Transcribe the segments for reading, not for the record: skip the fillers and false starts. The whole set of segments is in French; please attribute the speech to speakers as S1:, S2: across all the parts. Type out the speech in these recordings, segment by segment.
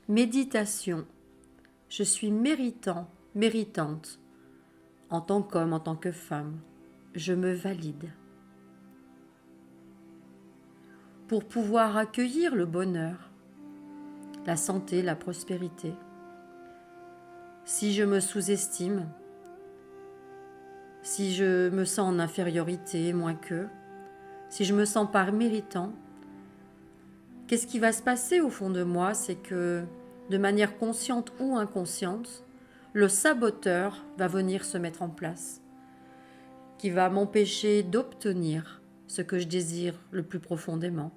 S1: Méditation. Je suis méritant, méritante, en tant qu'homme, en tant que femme. Je me valide. Pour pouvoir accueillir le bonheur, la santé, la prospérité. Si je me sous-estime, si je me sens en infériorité, moins qu'eux, si je me sens pas méritant, qu'est-ce qui va se passer au fond de moi? C'est que, de manière consciente ou inconsciente, le saboteur va venir se mettre en place, qui va m'empêcher d'obtenir ce que je désire le plus profondément,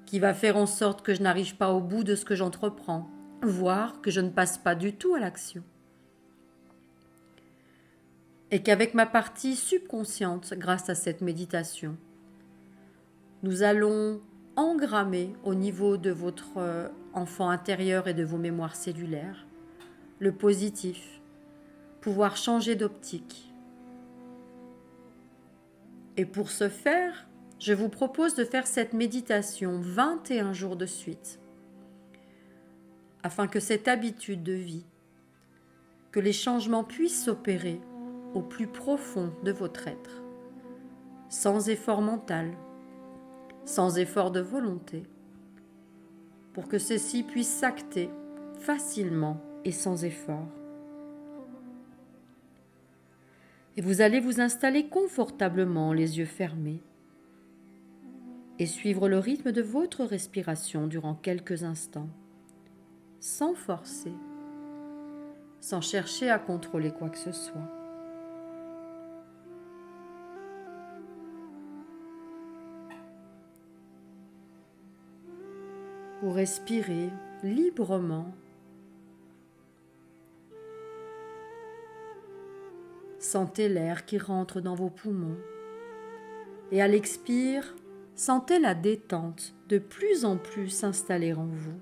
S1: qui va faire en sorte que je n'arrive pas au bout de ce que j'entreprends, voire que je ne passe pas du tout à l'action. Et qu'avec ma partie subconsciente, grâce à cette méditation, nous allons engrammer au niveau de votre enfant intérieur et de vos mémoires cellulaires le positif, pouvoir changer d'optique. Et pour ce faire, je vous propose de faire cette méditation 21 jours de suite, afin que cette habitude de vie, que les changements puissent s'opérer au plus profond de votre être, sans effort mental, sans effort de volonté, pour que ceci puisse s'acter facilement et sans effort. Et vous allez vous installer confortablement, les yeux fermés, et suivre le rythme de votre respiration durant quelques instants, sans forcer, sans chercher à contrôler quoi que ce soit. Vous respirez librement, sentez l'air qui rentre dans vos poumons et à l'expire, sentez la détente de plus en plus s'installer en vous.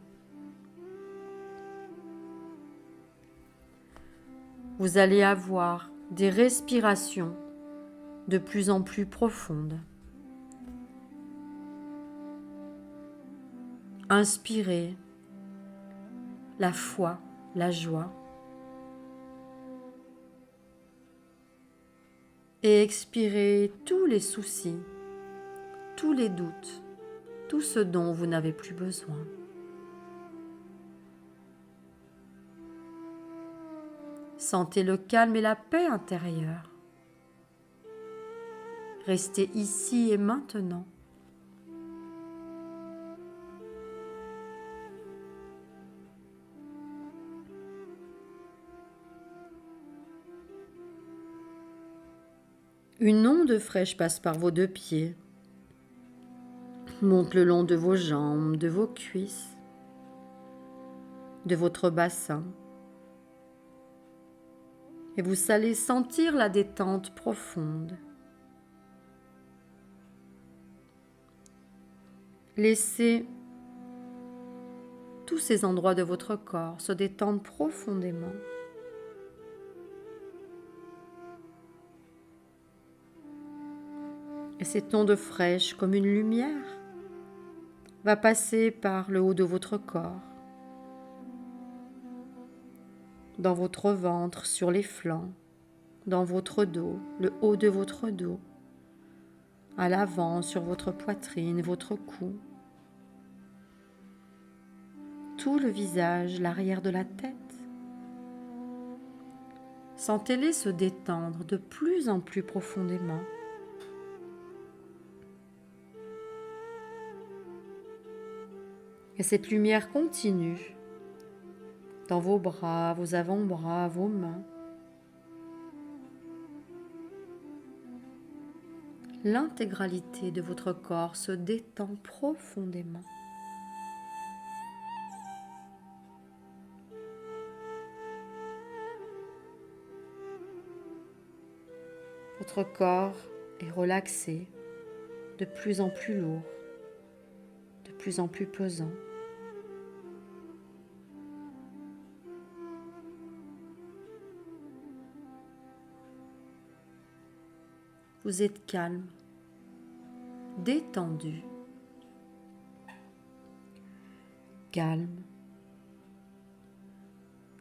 S1: Vous allez avoir des respirations de plus en plus profondes. Inspirez la foi, la joie. Et expirez tous les soucis, tous les doutes, tout ce dont vous n'avez plus besoin. Sentez le calme et la paix intérieure. Restez ici et maintenant. Une onde fraîche passe par vos deux pieds, monte le long de vos jambes, de vos cuisses, de votre bassin. Et vous allez sentir la détente profonde. Laissez tous ces endroits de votre corps se détendre profondément. Et cette onde fraîche, comme une lumière, va passer par le haut de votre corps, dans votre ventre, sur les flancs, dans votre dos, le haut de votre dos, à l'avant, sur votre poitrine, votre cou, tout le visage, l'arrière de la tête. Sentez-les se détendre de plus en plus profondément. Et cette lumière continue dans vos bras, vos avant-bras, vos mains. L'intégralité de votre corps se détend profondément. Votre corps est relaxé, de plus en plus lourd, de plus en plus pesant. Vous êtes calme, détendu. calme,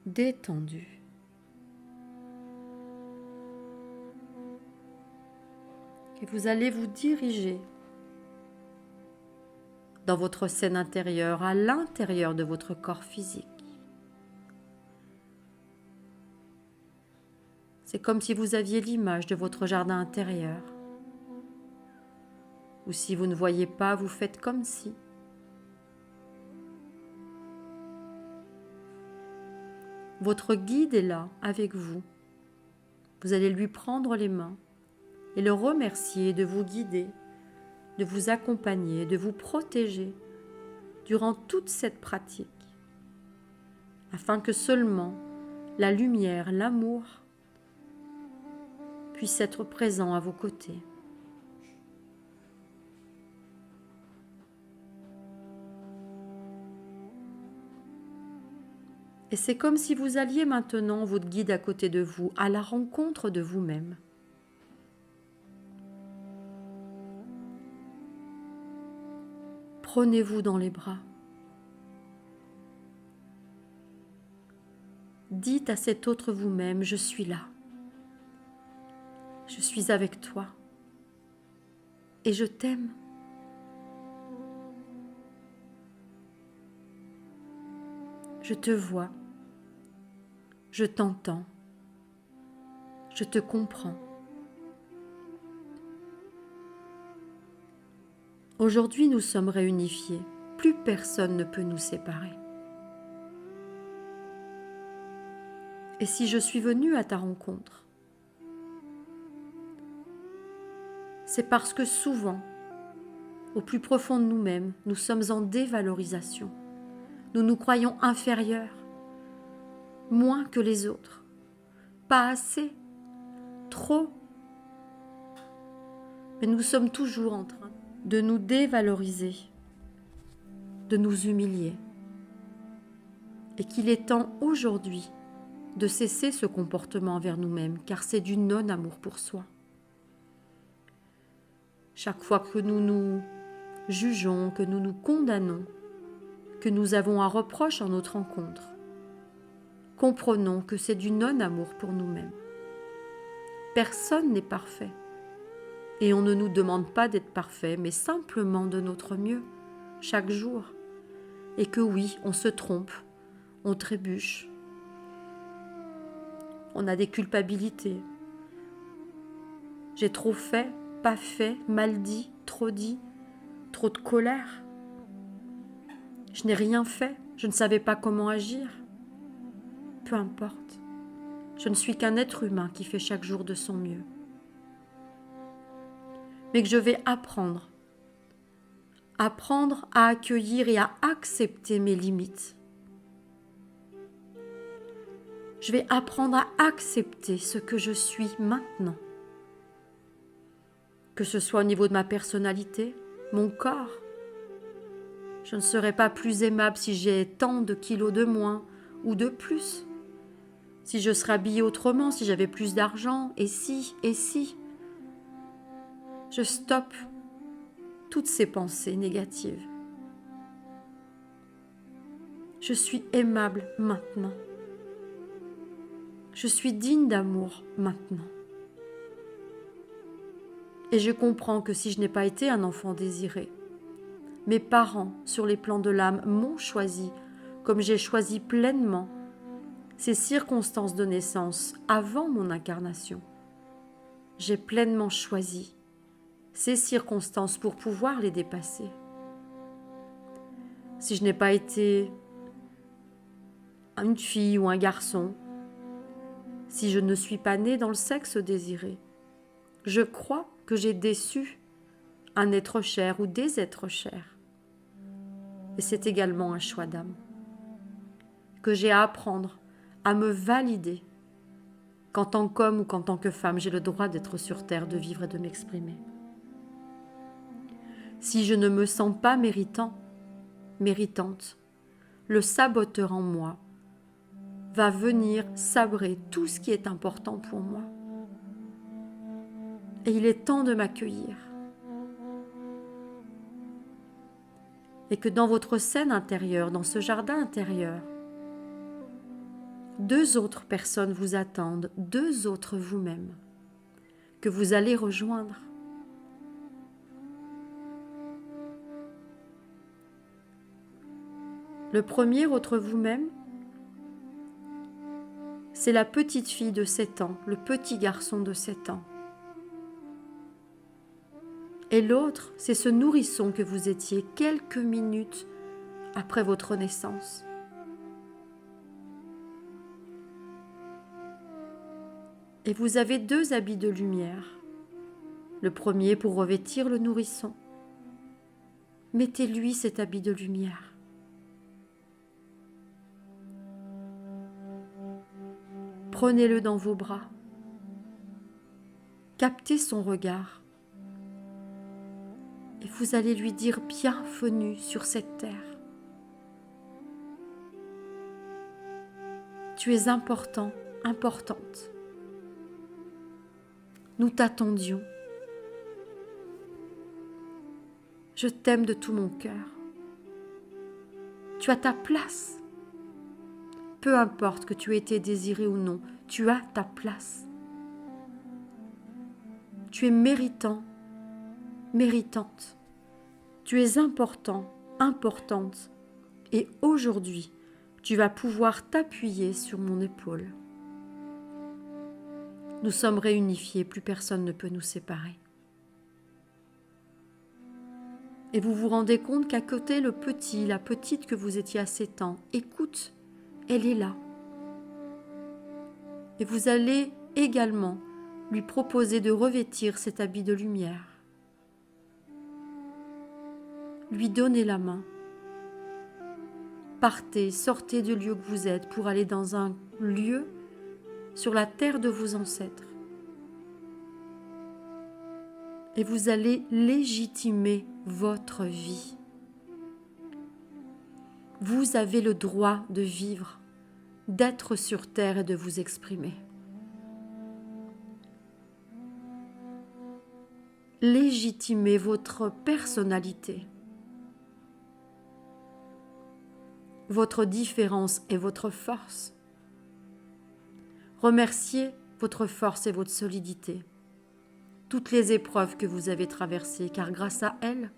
S1: détendu. Et vous allez vous diriger dans votre scène intérieure, à l'intérieur de votre corps physique. C'est comme si vous aviez l'image de votre jardin intérieur. Ou si vous ne voyez pas, vous faites comme si. Votre guide est là avec vous. Vous allez lui prendre les mains et le remercier de vous guider, de vous accompagner, de vous protéger durant toute cette pratique, afin que seulement la lumière, l'amour puisse être présent à vos côtés. Et c'est comme si vous alliez maintenant, votre guide à côté de vous, à la rencontre de vous-même. Prenez-vous dans les bras. Dites à cet autre vous-même, je suis là. Je suis avec toi. Et je t'aime. Je te vois. Je t'entends. Je te comprends. Aujourd'hui, nous sommes réunifiés. Plus personne ne peut nous séparer. Et si je suis venue à ta rencontre, c'est parce que souvent, au plus profond de nous-mêmes, nous sommes en dévalorisation. Nous nous croyons inférieurs, moins que les autres, pas assez, trop. Mais nous sommes toujours en train de nous dévaloriser, de nous humilier. Et qu'il est temps aujourd'hui de cesser ce comportement envers nous-mêmes, car c'est du non-amour pour soi. Chaque fois que nous nous jugeons, que nous nous condamnons, que nous avons un reproche en notre rencontre, comprenons que c'est du non-amour pour nous-mêmes. Personne n'est parfait. Et on ne nous demande pas d'être parfait, mais simplement de notre mieux, chaque jour. Et que oui, on se trompe, on trébuche, on a des culpabilités. J'ai trop fait, pas fait, mal dit, trop de colère. Je n'ai rien fait, je ne savais pas comment agir. Peu importe, je ne suis qu'un être humain qui fait chaque jour de son mieux. Mais que je vais apprendre à accueillir et à accepter mes limites. Je vais apprendre à accepter ce que je suis maintenant. Que ce soit au niveau de ma personnalité, mon corps. Je ne serai pas plus aimable si j'ai tant de kilos de moins ou de plus. Si je serais habillée autrement, si j'avais plus d'argent, et si. Je stoppe toutes ces pensées négatives. Je suis aimable maintenant. Je suis digne d'amour maintenant. Et je comprends que si je n'ai pas été un enfant désiré, mes parents, sur les plans de l'âme, m'ont choisi comme j'ai choisi pleinement ces circonstances de naissance avant mon incarnation. J'ai pleinement choisi ces circonstances pour pouvoir les dépasser. Si je n'ai pas été une fille ou un garçon, si je ne suis pas née dans le sexe désiré, je crois que j'ai déçu un être cher ou des êtres chers. Et c'est également un choix d'âme. Que j'ai à apprendre à me valider qu'en tant qu'homme ou qu'en tant que femme, j'ai le droit d'être sur terre, de vivre et de m'exprimer. Si je ne me sens pas méritante, le saboteur en moi va venir sabrer tout ce qui est important pour moi. Et il est temps de m'accueillir. et que dans votre scène intérieure, dans ce jardin intérieur, 2 autres personnes vous attendent, 2 autres vous-même, que vous allez rejoindre. Le premier autre vous-même, c'est la petite fille de 7 ans, le petit garçon de 7 ans. Et l'autre, c'est ce nourrisson que vous étiez quelques minutes après votre naissance. Et vous avez 2 habits de lumière. Le premier pour revêtir le nourrisson. Mettez-lui cet habit de lumière. Prenez-le dans vos bras. Captez son regard. Et vous allez lui dire bienvenue sur cette terre. Tu es important, importante. Nous t'attendions. Je t'aime de tout mon cœur. Tu as ta place. Peu importe que tu aies été désiré ou non, tu as ta place. Tu es méritant, méritante. Tu es important, importante. Et aujourd'hui, tu vas pouvoir t'appuyer sur mon épaule. Nous sommes réunifiés, plus personne ne peut nous séparer. Et vous vous rendez compte qu'à côté, le petit, la petite que vous étiez à 7 ans, écoute, elle est là. Et vous allez également lui proposer de revêtir cet habit de lumière. Lui donner la main. Partez, sortez du lieu que vous êtes pour aller dans un lieu sur la terre de vos ancêtres. Et vous allez légitimer votre vie. Vous avez le droit de vivre, d'être sur terre et de vous exprimer. Légitimez votre personnalité, votre différence et votre force. Remerciez votre force et votre solidité, toutes les épreuves que vous avez traversées, car grâce à elles,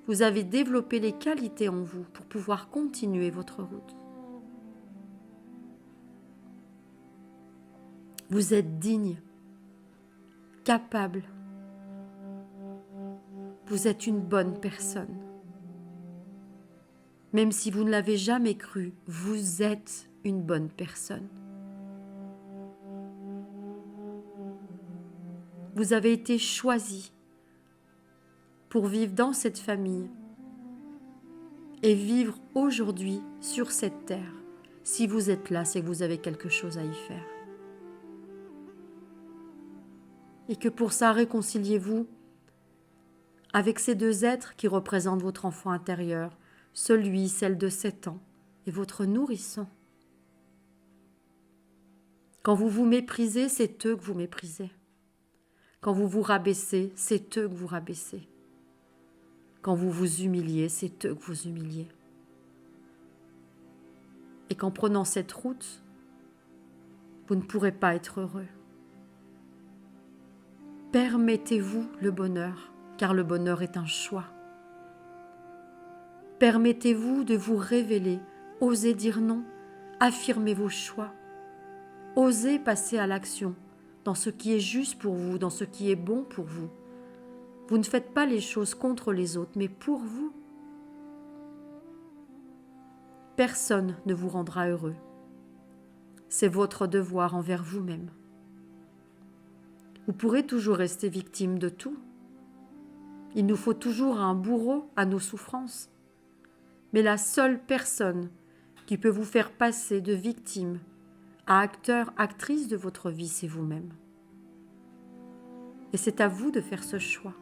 S1: vous avez développé les qualités en vous pour pouvoir continuer votre route. Vous êtes digne, capable. Vous êtes une bonne personne. Même si vous ne l'avez jamais cru, vous êtes une bonne personne. Vous avez été choisi pour vivre dans cette famille et vivre aujourd'hui sur cette terre. Si vous êtes là, c'est que vous avez quelque chose à y faire. Et que pour ça, réconciliez-vous avec ces 2 êtres qui représentent votre enfant intérieur, celle de 7 ans et votre nourrisson. Quand vous vous méprisez, c'est eux que vous méprisez. Quand vous vous rabaissez, c'est eux que vous rabaissez. Quand vous vous humiliez, c'est eux que vous humiliez. Et qu'en prenant cette route, vous ne pourrez pas être heureux. Permettez-vous le bonheur, car le bonheur est un choix. Permettez-vous de vous révéler, osez dire non, affirmez vos choix, osez passer à l'action dans ce qui est juste pour vous, dans ce qui est bon pour vous. Vous ne faites pas les choses contre les autres, mais pour vous. Personne ne vous rendra heureux. C'est votre devoir envers vous-même. Vous pourrez toujours rester victime de tout. Il nous faut toujours un bourreau à nos souffrances. Mais la seule personne qui peut vous faire passer de victime à acteur, actrice de votre vie, c'est vous-même. Et c'est à vous de faire ce choix.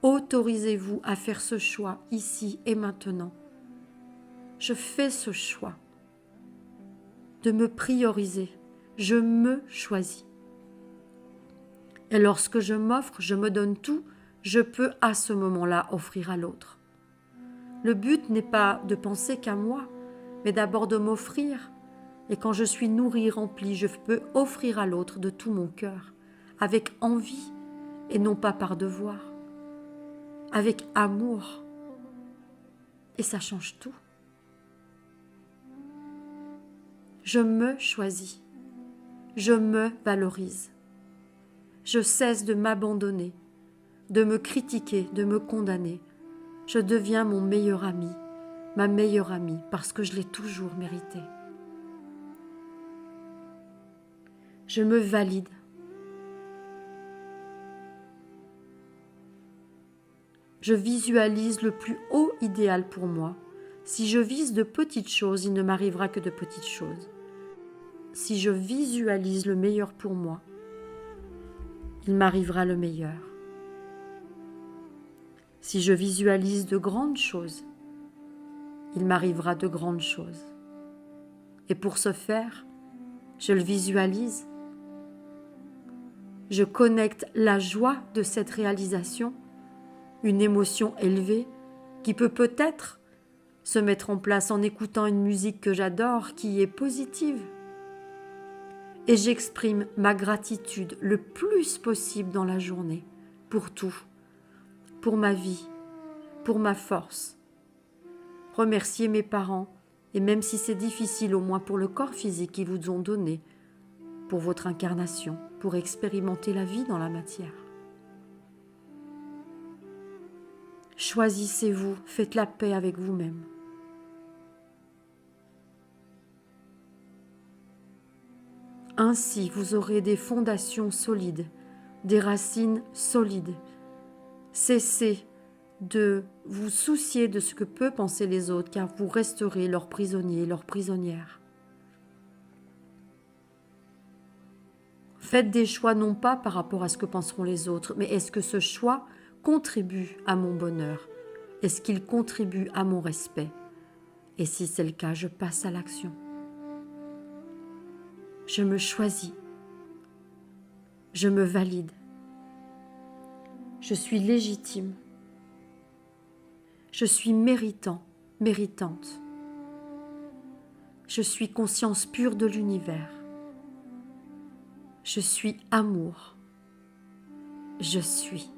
S1: Autorisez-vous à faire ce choix ici et maintenant. Je fais ce choix de me prioriser. Je me choisis. Et lorsque je m'offre, je me donne tout, je peux à ce moment-là offrir à l'autre. Le but n'est pas de penser qu'à moi, mais d'abord de m'offrir. Et quand je suis nourrie, remplie, je peux offrir à l'autre de tout mon cœur, avec envie et non pas par devoir, avec amour. Et ça change tout. Je me choisis, je me valorise. Je cesse de m'abandonner, de me critiquer, de me condamner. Je deviens mon meilleur ami, ma meilleure amie, parce que je l'ai toujours mérité. Je me valide. Je visualise le plus haut idéal pour moi. Si je vise de petites choses, il ne m'arrivera que de petites choses. Si je visualise le meilleur pour moi, il m'arrivera le meilleur. Si je visualise de grandes choses, il m'arrivera de grandes choses. Et pour ce faire, je le visualise. Je connecte la joie de cette réalisation, une émotion élevée qui peut peut-être se mettre en place en écoutant une musique que j'adore, qui est positive. Et j'exprime ma gratitude le plus possible dans la journée, pour tout, pour ma vie, pour ma force. Remercier mes parents, et même si c'est difficile, au moins pour le corps physique qu'ils vous ont donné, pour votre incarnation, pour expérimenter la vie dans la matière. Choisissez-vous, faites la paix avec vous-même. Ainsi, vous aurez des fondations solides, des racines solides. Cessez de vous soucier de ce que peuvent penser les autres, car vous resterez leurs prisonniers, leurs prisonnières. Faites des choix non pas par rapport à ce que penseront les autres, mais est-ce que ce choix contribue à mon bonheur? Est-ce qu'il contribue à mon respect? Et si c'est le cas, je passe à l'action. Je me choisis. Je me valide. Je suis légitime. Je suis méritant, méritante. Je suis conscience pure de l'univers. Je suis amour. Je suis.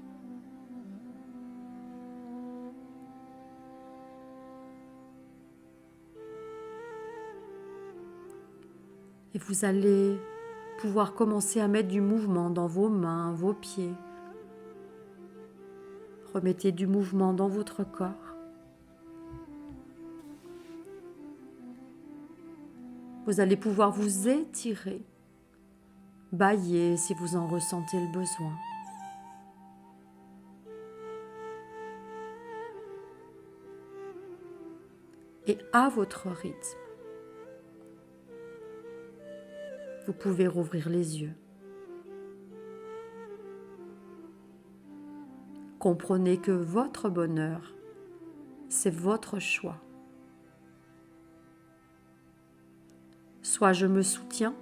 S1: Et vous allez pouvoir commencer à mettre du mouvement dans vos mains, vos pieds. Remettez du mouvement dans votre corps. Vous allez pouvoir vous étirer, bâiller si vous en ressentez le besoin. Et à votre rythme, vous pouvez rouvrir les yeux. Comprenez que votre bonheur, c'est votre choix. Soit je me soutiens,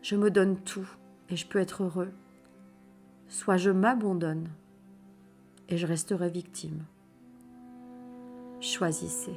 S1: je me donne tout et je peux être heureux. Soit je m'abandonne et je resterai victime. Choisissez.